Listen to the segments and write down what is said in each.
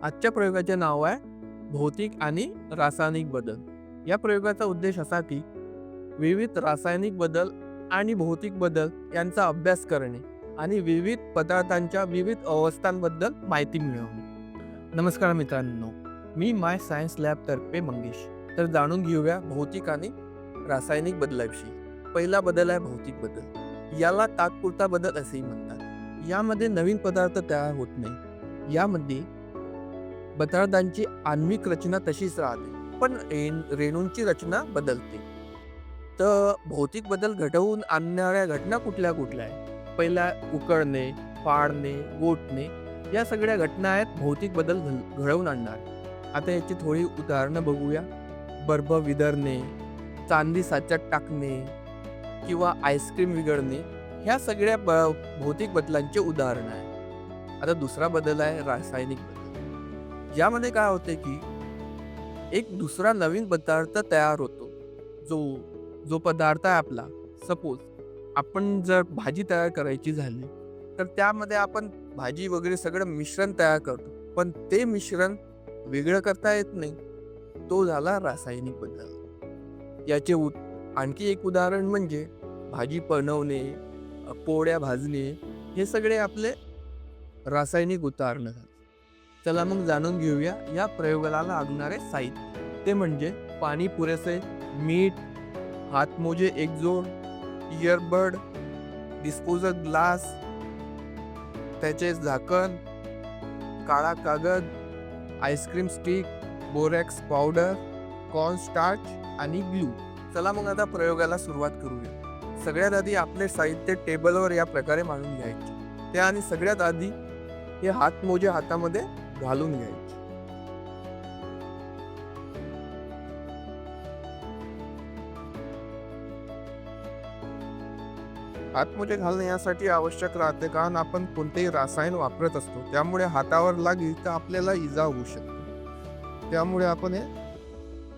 आजच्या प्रयोगाचे नाव आहे भौतिक आणि रासायनिक बदल. या प्रयोगाचा उद्देश असा की विविध रासायनिक बदल आणि भौतिक बदल यांचा अभ्यास करणे आणि विविध पदार्थांच्या विविध अवस्थांबद्दल माहिती मिळवणे. नमस्कार मित्रांनो, मी माय सायन्स लॅब तर्फे मंगेश. तर जाणून घेऊया भौतिक आणि रासायनिक बदलाविषयी. पहिला बदल आहे भौतिक बदल. याला तात्पुरता बदल असेही म्हणतात. यामध्ये नवीन पदार्थ तयार होत नाही. यामध्ये पदार्थांची आण्विक रचना तशीच राहते, पण रेणूंची रचना बदलते. तर भौतिक बदल घडवून आणणाऱ्या घटना कुठल्या कुठल्या आहेत? पहिला उकळणे, फाडणे, गोठणे या सगळ्या घटना आहेत भौतिक बदल घडवून आणणार. आता याची थोडी उदाहरणं बघूया. बर्फ विदरणे, चांदी साच्यात टाकणे किंवा आईस्क्रीम विघळणे ह्या सगळ्या भौतिक बदलांचे उदाहरण आहे. आता दुसरा बदल आहे रासायनिक बदल. यामध्ये काय होते की एक दुसरा नवीन पदार्थ तयार होतो. जो पदार्थ आहे आपला, सपोज आपण जर भाजी तयार करायची झाली तर त्यामध्ये आपण भाजी वगैरे सगळं मिश्रण तयार करतो, पण ते मिश्रण वेगळं करता येत नाही. तो झाला रासायनिक बदल. याचे आणखी एक उदाहरण म्हणजे भाजी बनवणे, पोळ्या भाजणे हे सगळे आपले रासायनिक उदाहरणं झाले. चला मग जाणून घेऊया या प्रयोगाला लागणारे साहित्य. ते म्हणजे पाणी पुरेसे, मीठ, हातमोजे एक जोड, इयरबड, डिस्पोजल ग्लास, त्याचे झाकण, काळा कागद, ice cream stick, borax powder, corn starch आणि ग्लू. चला मग आता प्रयोगाला सुरुवात करूया. सगळ्यात आधी आपले साहित्य टेबलवर या प्रकारे मांडून घ्यायचे. त्या आणि सगळ्यात आधी हे हातमोजे हातामध्ये घालून घ्यायचे. हातमोजे घालणे यासाठी आवश्यक राहते, कारण आपण कोणतेही रसायन वापरत असतो, त्यामुळे हातावर लागली तर आपल्याला इजा होऊ शकते. त्यामुळे आपण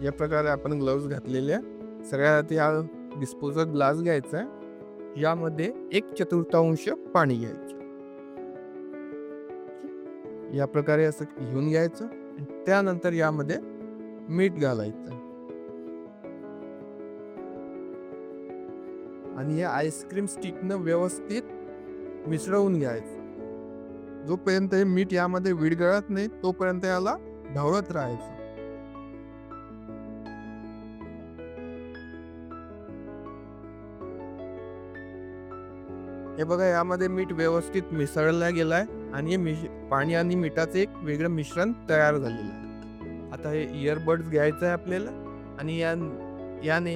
या प्रकारे आपण ग्लोव्ज घातलेले आहे. सगळ्यात आधी हा डिस्पोजल ग्लास घ्यायचा आहे. यामध्ये 1/4 पाणी घ्यायचं. या प्रकारे असं घेऊन घ्यायचं. त्यानंतर यामध्ये मीठ घालायचं आणि या आईस्क्रीम स्टिकनं व्यवस्थित मिसळून घ्यायचं. जोपर्यंत हे मीठ यामध्ये विरघळत नाही तोपर्यंत याला ढवळत राहायचं. हे बघा, यामध्ये मीठ व्यवस्थित मिसळला गेलाय आणि हे पाणी आणि मिठाचं एक वेगळं मिश्रण तयार झालेलं आहे. आता हे इयरबड्स घ्यायचं आहे आपल्याला आणि याने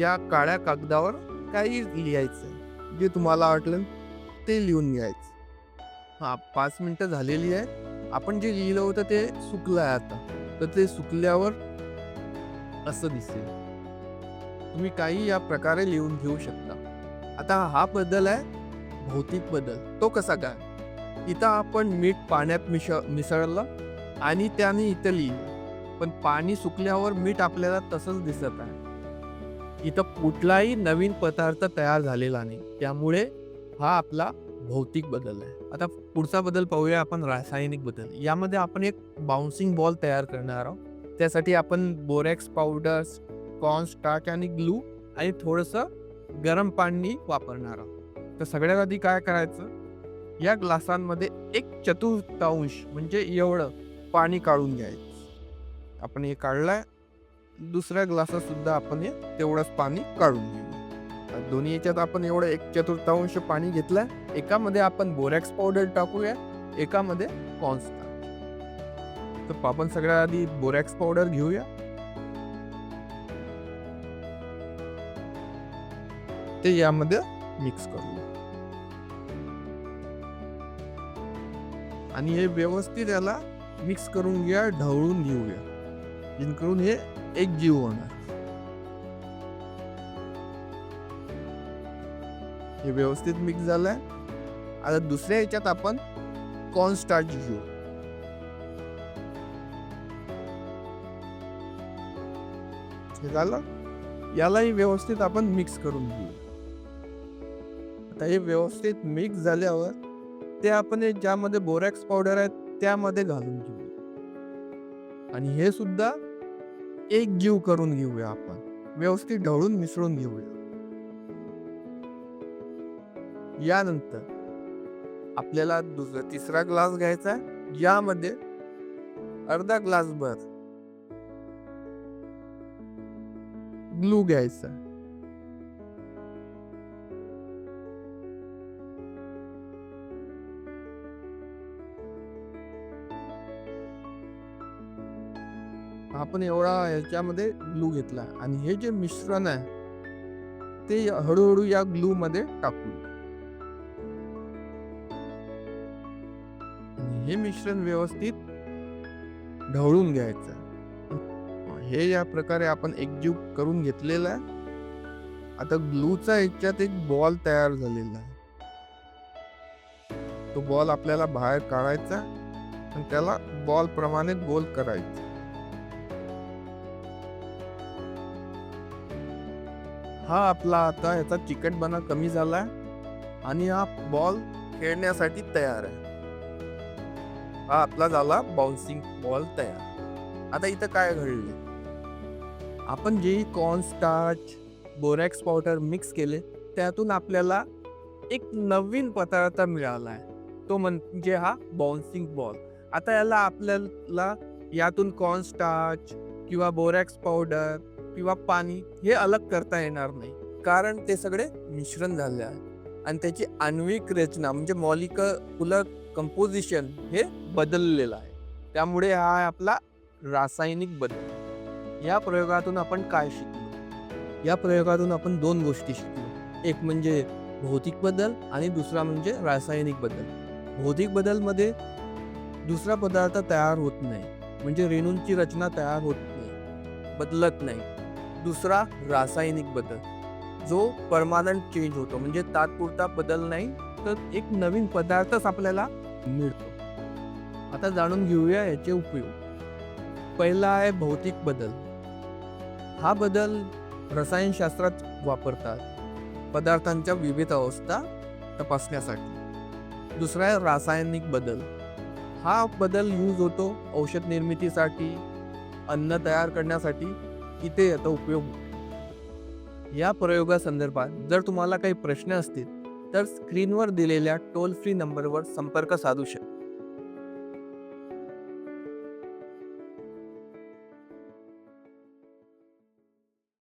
या काळ्या कागदावर काही लिहायचं, जे तुम्हाला वाटलं ते लिहून घ्यायचं. 5 मिनिटं झालेली आहे. आपण जे लिहिलं होतं ते सुकलं आहे आता. तर ते सुकल्यावर असं दिसेल. तुम्ही काही या प्रकारे लिहून घेऊ शकता. आता हा बदल आहे भौतिक बदल. तो कसा काय? इथं आपण मीठ पाण्यात मिसळलं आणि त्याने इथं लिहिलं, पण पाणी सुकल्यावर मीठ आपल्याला तसंच दिसत आहे. इथं कुठलाही नवीन पदार्थ तयार झालेला नाही. त्यामुळे हा आपला भौतिक बदल आहे. आता पुढचा बदल पाहूया आपण, रासायनिक बदल. यामध्ये आपण एक बाउन्सिंग बॉल तयार करणार आहोत. त्यासाठी आपण बोरॅक्स पावडर, कॉर्न स्टार्च आणि ग्लू आणि थोडंसं गरम पाणी वापरणार आहोत. तर सगळ्यात आधी काय करायचं, या ग्लासांमध्ये 1/4 म्हणजे एवढं पाणी काढून घ्यायचं. आपण हे काढलंय. दुसऱ्या ग्लासात सुद्धा आपण हे तेवढंच पाणी काढून घेऊ. दोन्ही याच्यात आपण एवढं 1/4 पाणी घेतलंय. एकामध्ये आपण बोरॅक्स पावडर टाकूया, एकामध्ये कॉर्न स्टार्च. तर आपण सगळ्यात आधी बोरॅक्स पावडर घेऊया. ते यामध्ये मिक्स करूया आणि हे व्यवस्थित याला मिक्स करून घ्या, ढवळून घेऊया, जेणेकरून हे एक जीव होणार. हे व्यवस्थित मिक्स झालंय. आता दुसऱ्या ह्याच्यात आपण कॉर्न स्टार्च घेऊ. हे झालं. यालाही व्यवस्थित आपण मिक्स करून घेऊ. आता हे व्यवस्थित मिक्स झाल्यावर ते आपण ज्यामध्ये बोरॅक्स पावडर आहे त्यामध्ये घालून घेऊ. आणि हे सुद्धा एक जीव करून घेऊया आपण, व्यवस्थित ढवळून मिसळून घेऊया. यानंतर आपल्याला तिसरा ग्लास घ्यायचा, यामध्ये अर्धा ग्लास भर ग्लू घ्यायचा. आपण एवढा याच्यामध्ये ग्लू घेतला आणि हे जे मिश्रण आहे ते हळूहळू या ग्लू मध्ये टाकू. आणि हे मिश्रण व्यवस्थित ढवळून घ्यायचं. हे या प्रकारे आपण एकजीव करून घेतलेला आहे. आता ग्लूचा याच्यात एक बॉल तयार झालेला आहे. तो बॉल आपल्याला बाहेर काढायचा आणि त्याला बॉल प्रमाणे गोल करायचा. हा आपला आता याचा चिकटपणा कमी झालाय आणि हा बॉल खेळण्यासाठी तयार आहे. हा आपला झाला बाउन्सिंग बॉल तयार. आता इथं काय घडले, आपण जे corn starch, borax powder mix केले त्यातून आपल्याला एक नवीन पदार्थ मिळाला आहे, तो म्हणजे हा बाउन्सिंग बॉल. आता याला आपल्याला यातून कॉर्न स्टार्च किंवा बोरॅक्स पावडर किंवा पाणी हे अलग करता येणार नाही, कारण ते सगळे मिश्रण झाले आहे आणि त्याची आण्विक रचना म्हणजे मॉलिक्युलर कंपोजिशन हे बदललेलं आहे. त्यामुळे हा आहे आपला रासायनिक बदल. या प्रयोगातून आपण काय शिकलो? या प्रयोगातून आपण दोन गोष्टी शिकलो, एक म्हणजे भौतिक बदल आणि दुसरा म्हणजे रासायनिक बदल. भौतिक बदलमध्ये दुसरा पदार्थ तयार होत नाही, म्हणजे रेणूंची रचना तयार होत नाही, बदलत नाही. दुसरा रासायनिक बदल, जो परमानंट चेंज होतो, म्हणजे तात्पुरता बदल नाही तर एक नवीन पदार्थच आपल्याला मिळतो. आता जाणून घेऊया याचे उपयोग. पहिला आहे भौतिक बदल. हा बदल रसायनशास्त्रात वापरतात पदार्थांच्या विविध अवस्था तपासण्यासाठी. दुसरा आहे रासायनिक बदल. हा बदल यूज होतो औषध निर्मितीसाठी, अन्न तयार करण्यासाठी, इथे याचा उपयोग होतो. या प्रयोगासंदर्भात जर तुम्हाला काही प्रश्न असतील तर स्क्रीनवर दिलेल्या टोल फ्री नंबरवर संपर्क साधू शकता.